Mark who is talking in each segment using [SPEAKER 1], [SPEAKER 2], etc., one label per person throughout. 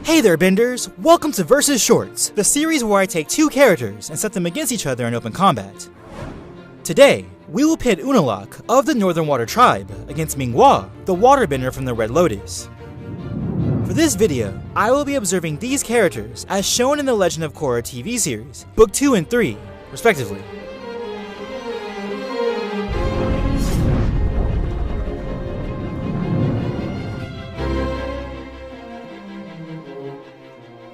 [SPEAKER 1] Hey there, Benders! Welcome to Versus Shorts, the series where I take two characters and set them against each other in open combat. Today, we will pit Unalaq of the Northern Water Tribe against Ming, the Waterbender from the Red Lotus. For this video, I will be observing these characters as shown in the Legend of Korra TV series, Book 2 and 3, respectively.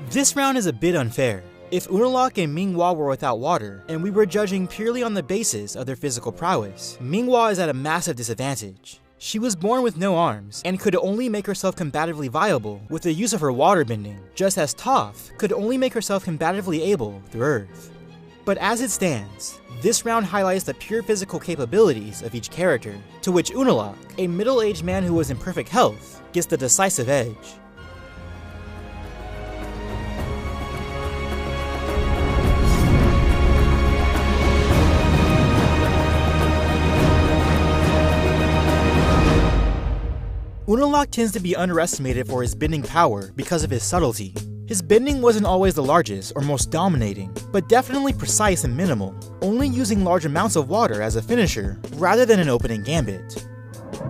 [SPEAKER 1] This round is a bit unfair. If Unalaq and Ming were without water, and we were judging purely on the basis of their physical prowess, Ming is at a massive disadvantage. She was born with no arms, and could only make herself combatively viable with the use of her waterbending, just as Toph could only make herself combatively able through Earth. But as it stands, this round highlights the pure physical capabilities of each character, to which Unalaq, a middle-aged man who was in perfect health, gets the decisive edge. Unalaq tends to be underestimated for his bending power because of his subtlety. His bending wasn't always the largest or most dominating, but definitely precise and minimal, only using large amounts of water as a finisher rather than an opening gambit.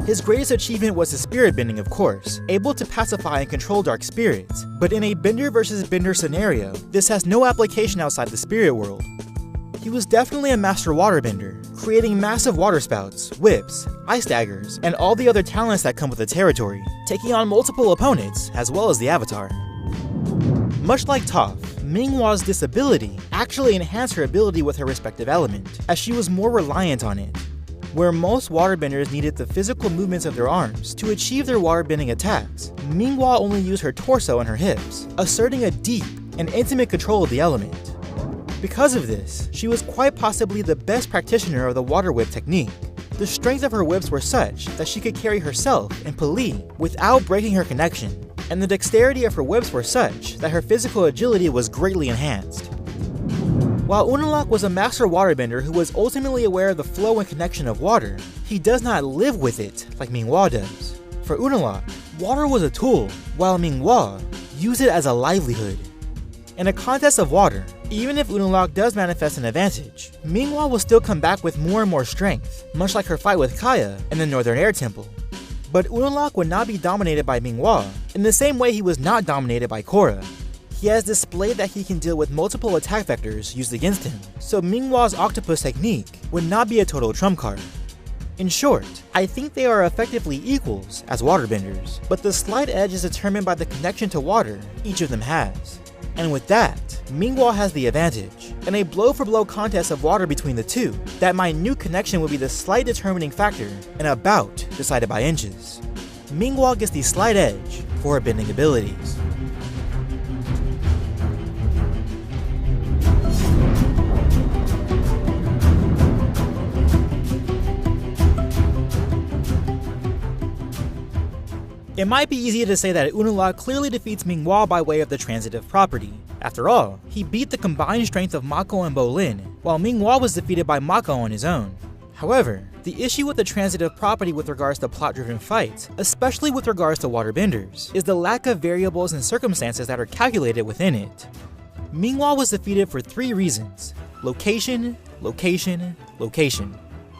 [SPEAKER 1] His greatest achievement was his spirit bending, of course, able to pacify and control dark spirits, but in a bender versus bender scenario, this has no application outside the spirit world. He was definitely a master waterbender, creating massive water spouts, whips, ice daggers, and all the other talents that come with the territory, taking on multiple opponents as well as the Avataar. Much like Toph, Ming-Hwa's disability actually enhanced her ability with her respective element, as she was more reliant on it. Where most waterbenders needed the physical movements of their arms to achieve their waterbending attacks, Ming-Hwa only used her torso and her hips, asserting a deep and intimate control of the element. Because of this, she was quite possibly the best practitioner of the water whip technique. The strength of her whips were such that she could carry herself and Pali without breaking her connection, and the dexterity of her whips were such that her physical agility was greatly enhanced. While Unalaq was a master waterbender who was ultimately aware of the flow and connection of water, he does not live with it like Ming-Hwa does. For Unalaq, water was a tool, while Ming-Hwa used it as a livelihood. In a contest of water, even if Unalaq does manifest an advantage, Ming-Hwa will still come back with more and more strength, much like her fight with Kaya in the Northern Air Temple. But Unalaq would not be dominated by Ming-Hwa in the same way he was not dominated by KORRA. He has displayed that he can deal with multiple attack vectors used against him, so Ming-Hwa's octopus technique would not be a total trump card. In short, I think they are effectively equals as waterbenders, but the slight edge is determined by the connection to water each of them has. And with that, Ming-Hwa has the advantage. In a blow-for-blow contest of water between the two, that minute connection would be the slight determining factor in a bout decided by inches. Ming-Hwa gets the slight edge for her bending abilities. It might be easy to say that Unalaq clearly defeats Ming-Hwa by way of the transitive property. After all, he beat the combined strength of Mako and Bolin, while Ming-Hwa was defeated by Mako on his own. However, the issue with the transitive property with regards to plot-driven fights, especially with regards to waterbenders, is the lack of variables and circumstances that are calculated within it. Ming-Hwa was defeated for three reasons: location, location, location.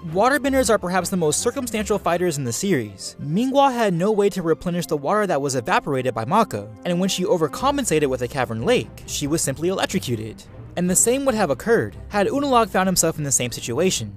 [SPEAKER 1] Waterbenders are perhaps the most circumstantial fighters in the series. Ming-Hwa had no way to replenish the water that was evaporated by Mako, and when she overcompensated with a cavern lake, she was simply electrocuted. And the same would have occurred had Unalaq found himself in the same situation.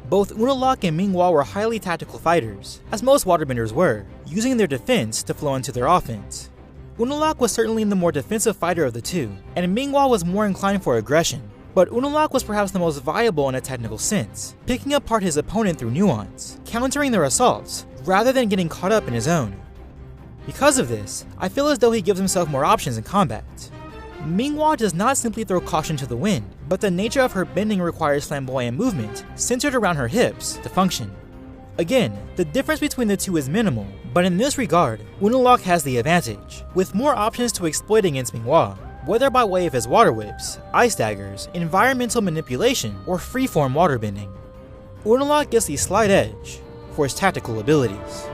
[SPEAKER 1] Both Unalaq and Ming-Hwa were highly tactical fighters, as most waterbenders were, using their defense to flow into their offense. Unalaq was certainly the more defensive fighter of the two, and Ming-Hwa was more inclined for aggression. But Unalaq was perhaps the most viable in a technical sense, picking apart his opponent through nuance, countering their assaults, rather than getting caught up in his own. Because of this, I feel as though he gives himself more options in combat. Ming-Hwa does not simply throw caution to the wind, but the nature of her bending requires flamboyant movement, centered around her hips, to function. Again, the difference between the two is minimal, but in this regard, Unalaq has the advantage, with more options to exploit against Ming-Hwa, whether by way of his water whips, ice daggers, environmental manipulation, or freeform waterbending. Unalaq gets the slight edge for his tactical abilities.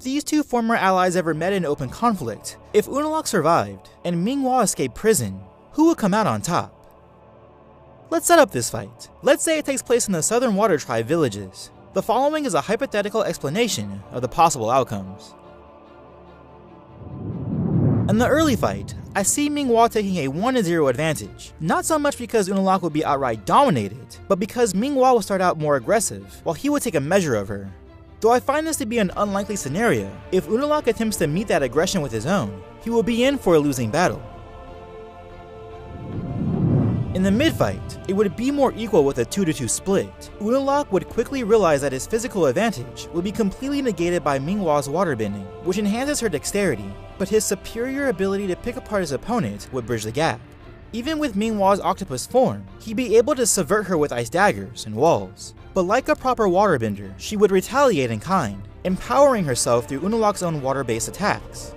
[SPEAKER 1] these two former allies ever met in open conflict, if Unalaq survived, and Ming escaped prison, who would come out on top? Let's set up this fight. Let's say it takes place in the Southern Water Tribe villages. The following is a hypothetical explanation of the possible outcomes. In the early fight, I see Ming taking a 1-0 advantage, not so much because Unalaq would be outright dominated, but because Ming will start out more aggressive, while he would take a measure of her. Though I find this to be an unlikely scenario, if Unalaq attempts to meet that aggression with his own, he will be in for a losing battle. In the mid-fight, it would be more equal with a 2-2 split. Unalaq would quickly realize that his physical advantage would be completely negated by Ming waterbending, which enhances her dexterity, but his superior ability to pick apart his opponent would bridge the gap. Even with Ming octopus form, he'd be able to subvert her with ice daggers and walls. But like a proper waterbender, she would retaliate in kind, empowering herself through Unalaq's own water-based attacks.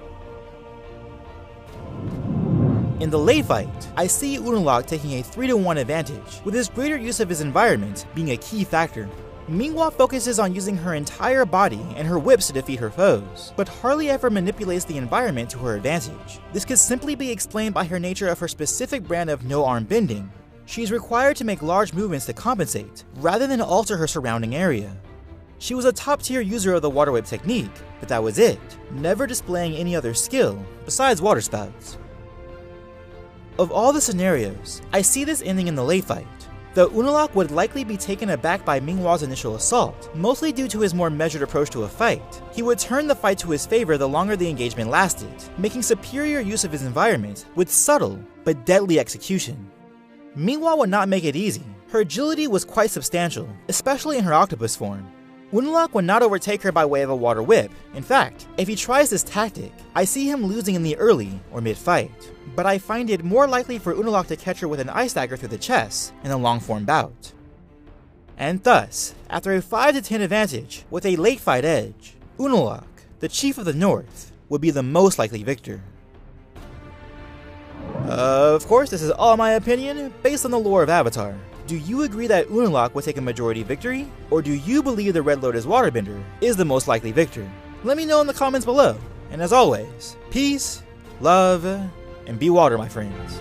[SPEAKER 1] In the late fight, I see Unalaq taking a 3-1 advantage, with his greater use of his environment being a key factor. Ming focuses on using her entire body and her whips to defeat her foes, but hardly ever manipulates the environment to her advantage. This could simply be explained by her nature of her specific brand of no-arm bending. She is required to make large movements to compensate, rather than alter her surrounding area. She was a top-tier user of the water whip technique, but that was it, never displaying any other skill besides water spouts. Of all the scenarios, I see this ending in the late fight. Though Unalaq would likely be taken aback by Ming initial assault, mostly due to his more measured approach to a fight, he would turn the fight to his favor the longer the engagement lasted, making superior use of his environment with subtle but deadly execution. Ming would not make it easy. Her agility was quite substantial, especially in her octopus form. Unalaq would not overtake her by way of a water whip. In fact, if he tries this tactic, I see him losing in the early or mid-fight. But I find it more likely for Unalaq to catch her with an ice dagger through the chest in a long-form bout. And thus, after a 5-10 advantage with a late fight edge, Unalaq, the Chief of the North, would be the most likely victor. Of course, this is all my opinion, based on the lore of Avataar. Do you agree that Unalaq would take a majority victory, or do you believe the Red Lotus Waterbender is the most likely victor? Let me know in the comments below, and as always, peace, love, and be water, my friends.